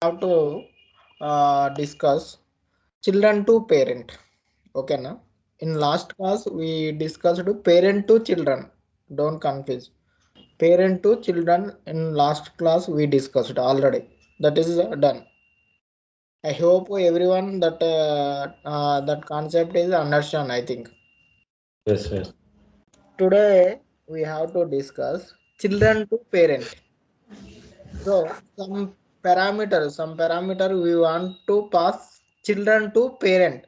have to discuss children to parent. Okay, na? In last class, we discussed parent to children. Don't confuse. Parent to children in last class we discussed already. That is done. I hope everyone that concept is understand. I think Yes, yes. today we have to discuss children to parent. So some parameter we want to pass children to parent.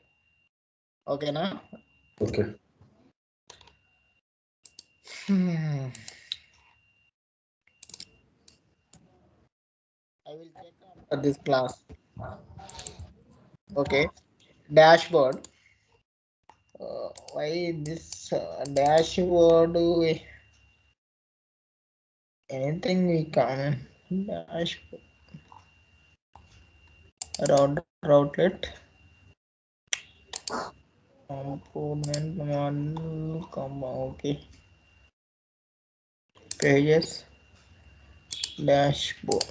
Okay, na? Okay. Hmm. I will check after this class. Okay, dashboard. Why this dashboard? Anything we can dashboard routlet component model comma okay pages dashboard.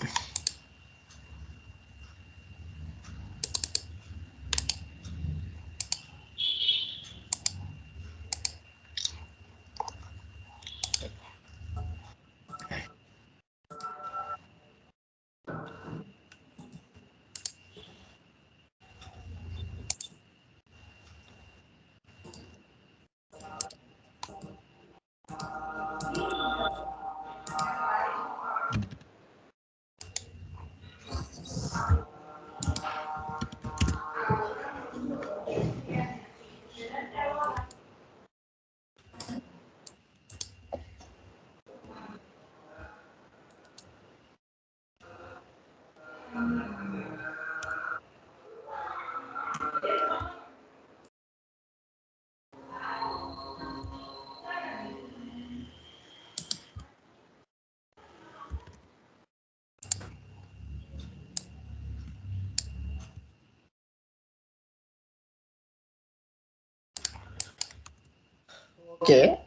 Okay,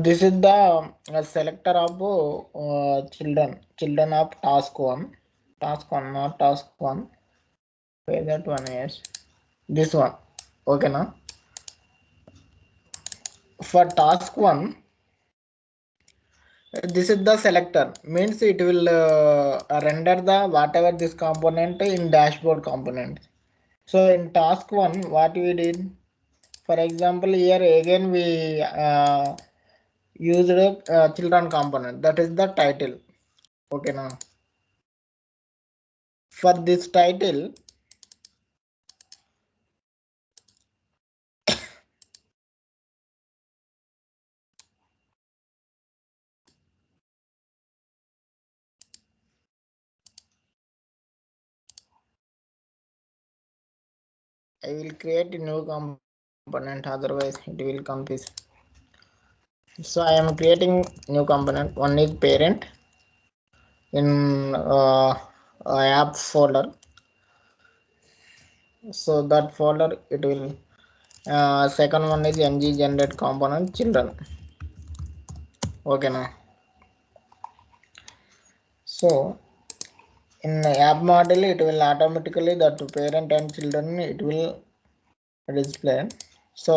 this is the selector of children of task one not task one. Where that one is this one. Okay, now for task one, this is the selector means it will render the whatever this component in dashboard component. So in task one, what we did, for example, here again we used children component. That is the title. Okay, now for this title, I will create a new component. Otherwise, it will confuse. So I am creating new component. One is parent in app folder. So that folder it will second one is ng generate component children. Okay, now so in the app model it will automatically that parent and children it will display. So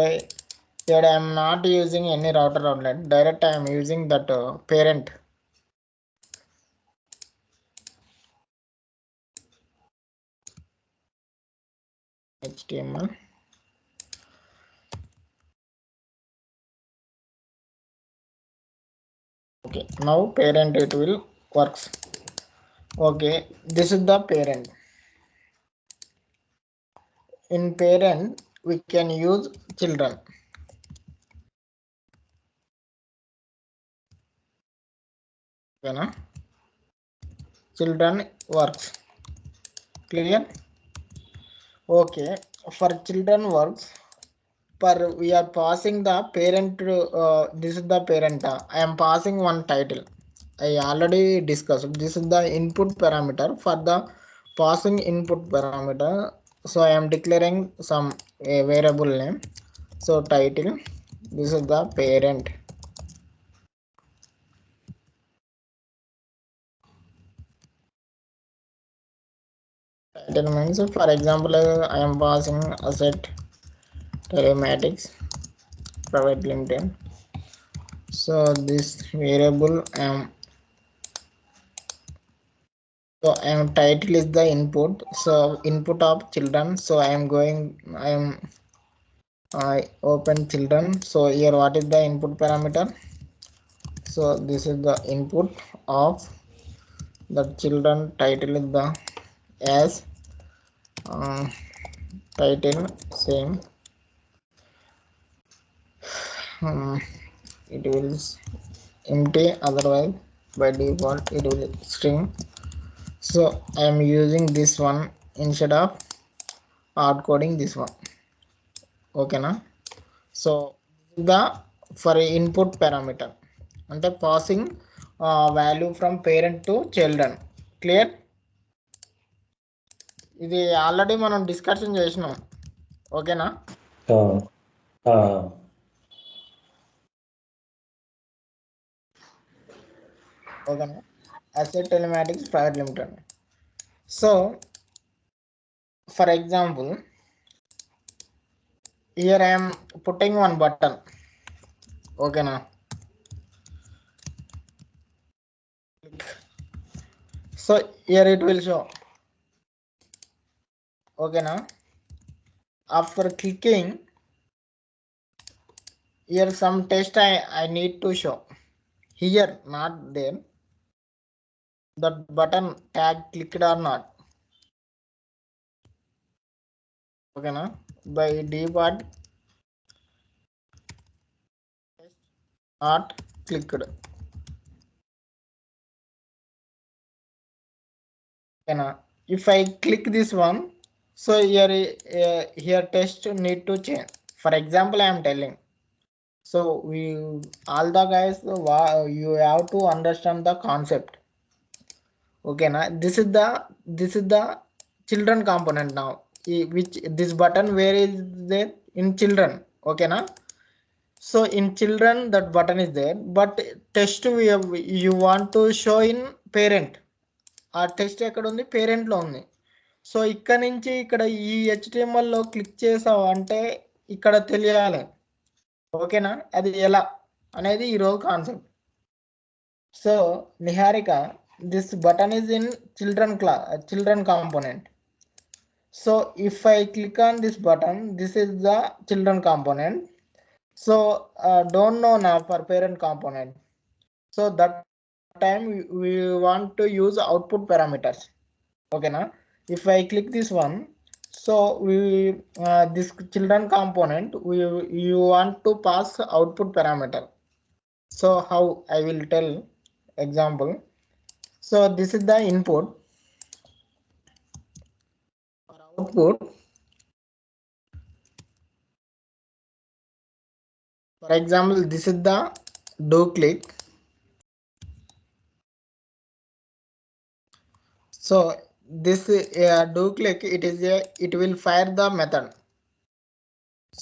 here I am not using any router outlet, direct I am using that parent. HTML. Okay, now parent it will works. Okay, this is the parent. In parent we can use children. Okay, na? Children works clear. Okay, for children works, per we are passing the parent. This is the parent. I am passing one title. I already discussed. This is the input parameter for the passing input parameter. So I am declaring some a variable name. So title. This is the parent. Title means, for example, I am passing asset telematics private limited. So this variable so I am title is the input. So input of children. So I open children. So here what is the input parameter? So this is the input of the children. Title is the as title same. It will empty, otherwise by default it will string. So I am using this one instead of hard coding this one. Okay na? So the for input parameter అంటే passing value from parent to children. Clear? ఇది already మనం discussion చేసినాం. ఓకేనా? ఓకేనా? Asset telematics private limited. So for example, here I am putting one button. ఓకేనా? So here it will show. ఓకేనా? After clicking here, some text I need to show. Here not there. That button tag clicked or not. Okay na? By default not clicked. Okay na? If I click this one, so here text need to change. For example, I am telling. So we all the guys, you have to understand the concept. Okay na? This is the children component now. Which this button where is there in children? Okay na? So in children that button is there, but text you want to show in parent. ఆ text ఎక్కడ ఉంది? Parent లో ఉంది. So ఇక్కడ నుంచి ఇక్కడ ఈ HTML లో క్లిక్ చేసావు అంటే ఇక్కడ తెలియాలి. ఓకేనా? అది ఎలా అనేది ఈరోజు concept. So Niharika, this button is in children component. So if I click on this button, this is the children component. So don't know now for parent component. So that time we want to use output parameters. Okay na? If I click this one, so we this children component you want to pass output parameter. So how I will tell example. So this is the input. For output, for example, this is the do click. So this do click, it will fire the method.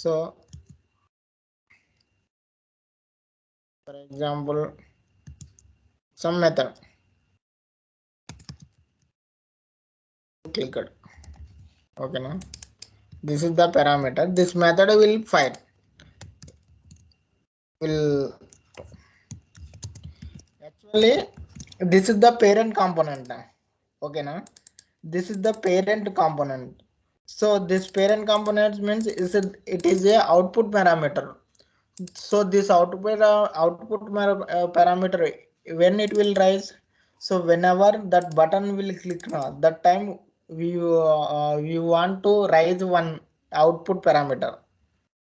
So for example, some method clicked. Okay now, this is the parameter. This method will fire. Will actually this is the parent component now. Okay now, this is the parent component. So this parent component means it is a output parameter. So this output parameter, when it will rise, so whenever that button will click now, that time we want to raise one output parameter.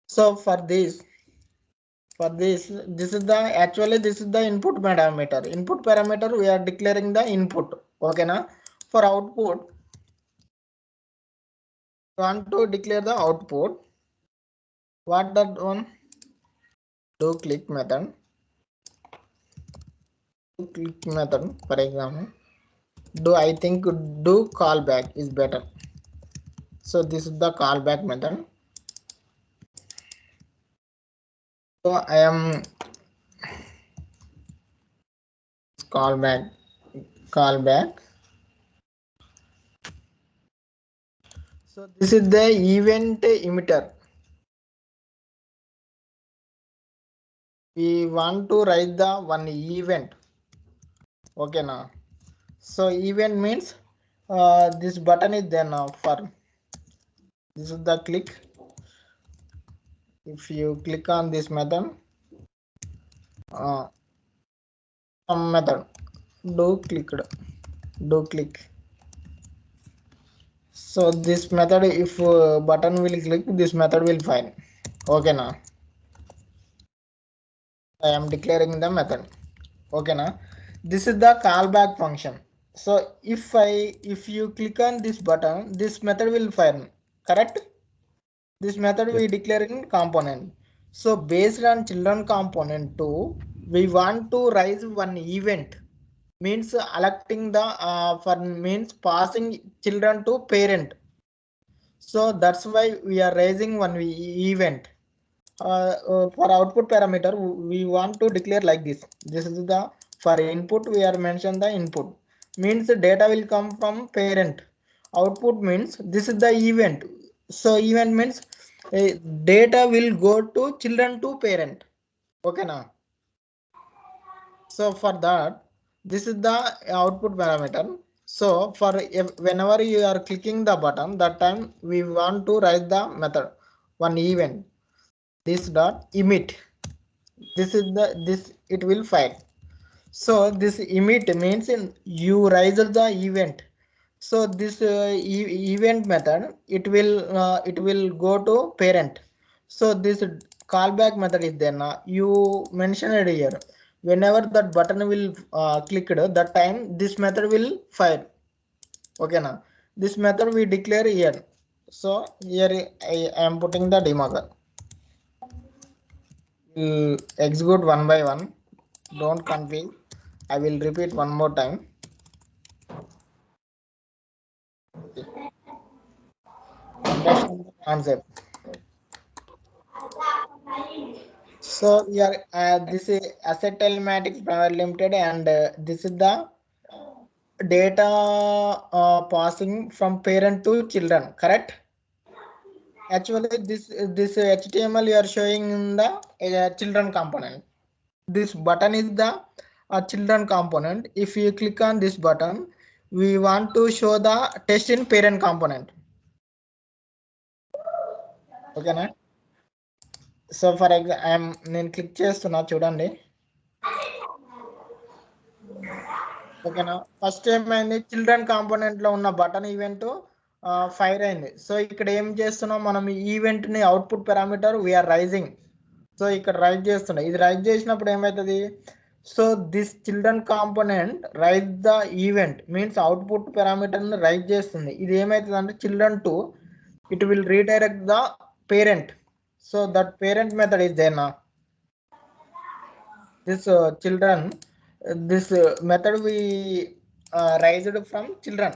So for this this is the actually this is the input parameter. Input parameter we are declaring the input. Okay na? For output we want to declare the output. What that one? Do click method. Do click method, for example, do I think do callback is better. So this is the callback method. So I am callback So this is the event emitter. We want to write the one event. Okay now. So event means this button is there now. For this is the click. If you click on this method, some method do click. So this method, if button will click, this method will find. Okay now. I am declaring the method. Okay now. This is the callback function. So if you click on this button, this method will find. Correct? This method Yes. we declare in component. So based on children component 2, we want to raise one event, means electing the for means passing children to parent. So that's why we are raising one event. For output parameter, we want to declare like this. This is the, for input we are mention the input, means the data will come from parent. Output means this is the event. So event means data will go to children to parent. Okay now. So for that, this is the output parameter. So for whenever you are clicking the button, that time we want to write the method one event, this dot emit. This is the, this it will file. So this emit means in you raise the event. So this event method, it will go to parent. So this callback method is there now. You mentioned it here, whenever that button will clicked, that time this method will fire. Okay now, this method we declare here. So here I am putting the debugger. Will execute one by one. Don't confuse. I will repeat one more time. Understand the concept. So here, this is Asset Telematics Private Limited, and this is the data passing from parent to children. Correct? Actually, this HTML you are showing in the children component. This button is the children component. If you click on this button, we want to show the test in parent component. ఓకేనా? So for నేను click చేస్తున్నా చూడండి. ఓకేనా? First ఏమైంది, children component లో ఉన్న button event fire అయింది. So ఇక్కడ ఏం చేస్తున్నాం మనం, ఈవెంట్ ని output parameter we are raising. So ఇక్కడ రైజ్ చేస్తున్నా. ఇది రైజ్ చేసినప్పుడు ఏమవుతుంది, so this children component raise the event means output parameter ని రైజ్ చేస్తుంది. ఇది ఏమవుతుంది అంటే children to it will redirect the parent. So that parent method is there now. This children, this method we raised from children.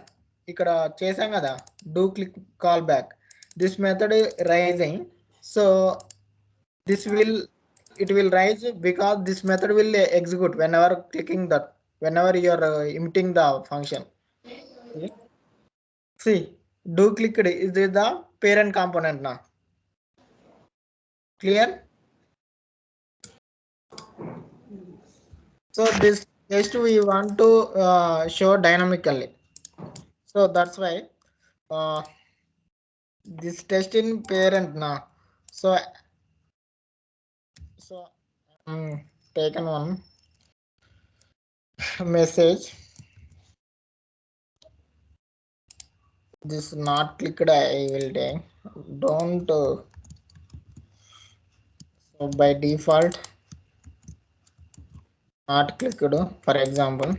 ఇక్కడ చేసాం కదా, do click call back. This method rising. So this will, it will rise because this method will execute whenever clicking that, whenever you are emitting the function. Okay. See, do clicked is the parent component now. Clear? So this test we want to show dynamically. So that's why this test in parent now. So taken one message. This not clicked, I will take. Don't so by default not clicked, for example.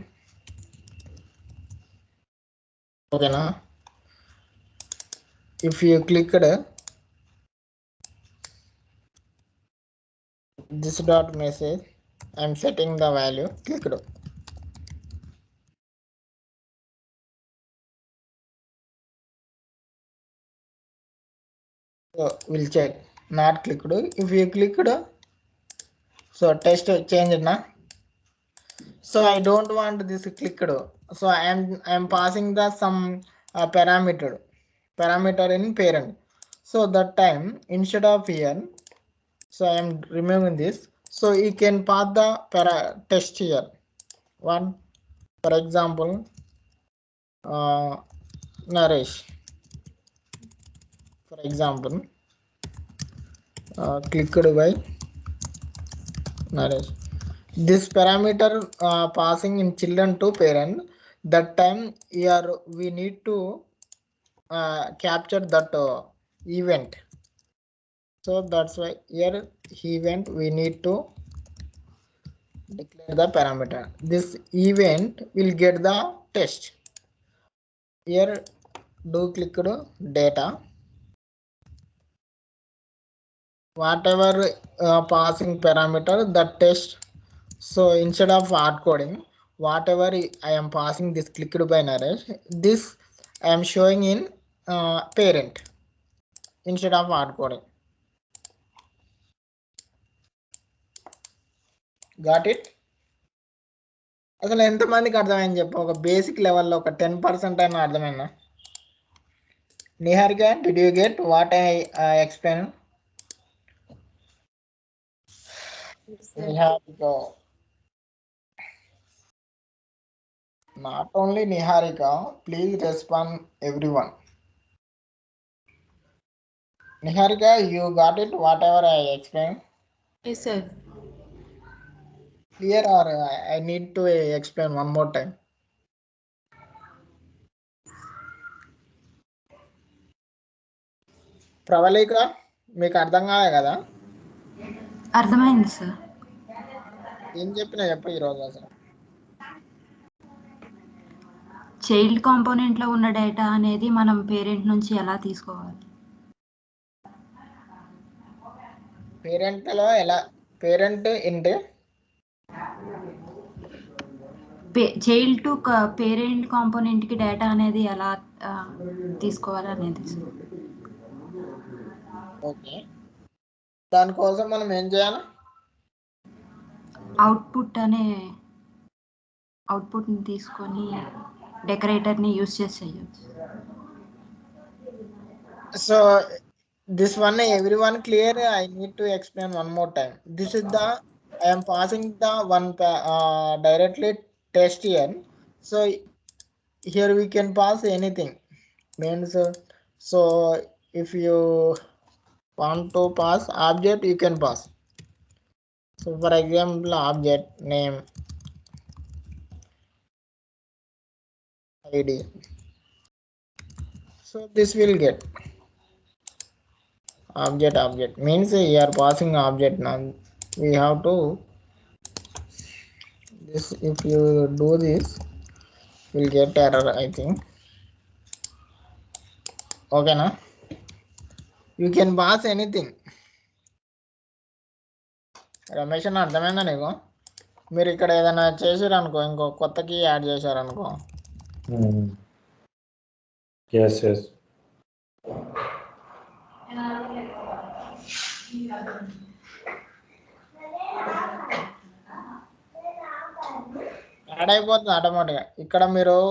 Okay now, if you clicked this dot message, I'm setting the value clicked. So we'll check not clicked. If you clicked, so test changed now. So I don't want this clicked. So I am passing the some parameter. parameter in parent. So that time instead of here, so I am removing this. So you can pass the test here. One, for example, Naresh. For example, clicked by Naresh. This parameter passing in children to parent. That time here we need to capture that event. So that's why here event we need to declare the parameter. This event will get the test. Here do click data. Whatever passing parameter the test. So instead of hard coding, whatever I am passing this clicked by Naresh, this I am showing in parent instead of hard coding. Got it? అసలు ఎంతమందికి అర్థమైంది చెప్పు, ఒక basic లెవెల్లో ఒక 10% అయినా అర్థమైనా? Niharika, did you get what I explained? Niharika. Not only Niharika, please respond everyone. Niharika, you got it whatever I explained? Yes, sir. Clear or I need to explain one more time? Pravalika, మీకు అర్థం కాలే కదా? అర్థమైంది sir. ఏం చెప్పినా చెప్పు ఈరోజు అసలు. చైల్డ్ కాంపోనెంట్లో ఉన్న డేటా అనేది మనం పేరెంట్ నుంచి ఎలా తీసుకోవాలి? పేరెంట్లో ఎలా? పేరెంట్ ఏంటి? చైల్డ్ టు పేరెంట్ కాంపోనెంట్కి డేటా అనేది ఎలా తీసుకోవాలి అనేది. ఓకే, దానికోసం మనం ఏం చేయాలి? అవుట్పుట్ని తీసుకొని డెకరేటర్ని యూజ్ చేసి చేయొచ్చు. So this one everyone clear? I need to explain one more time. This is the I am passing the one directly test here. So here we can pass anything, means so if you want to pass object you can pass. So for example, object name id. So this will get object means you are passing object. Now we have to this, if you do this will get error, I think. Okay na? You can pass anything. Ramesh అన్న అర్థమైందా నీకు? మీరు ఇక్కడ ఏదైనా చేసారనుకో, ఇంకో కొత్త key add చేశారనుకో. Yes, yes. యాడ్ అయిపోతుంది ఆటోమేటిక్గా. ఇక్కడ మీరు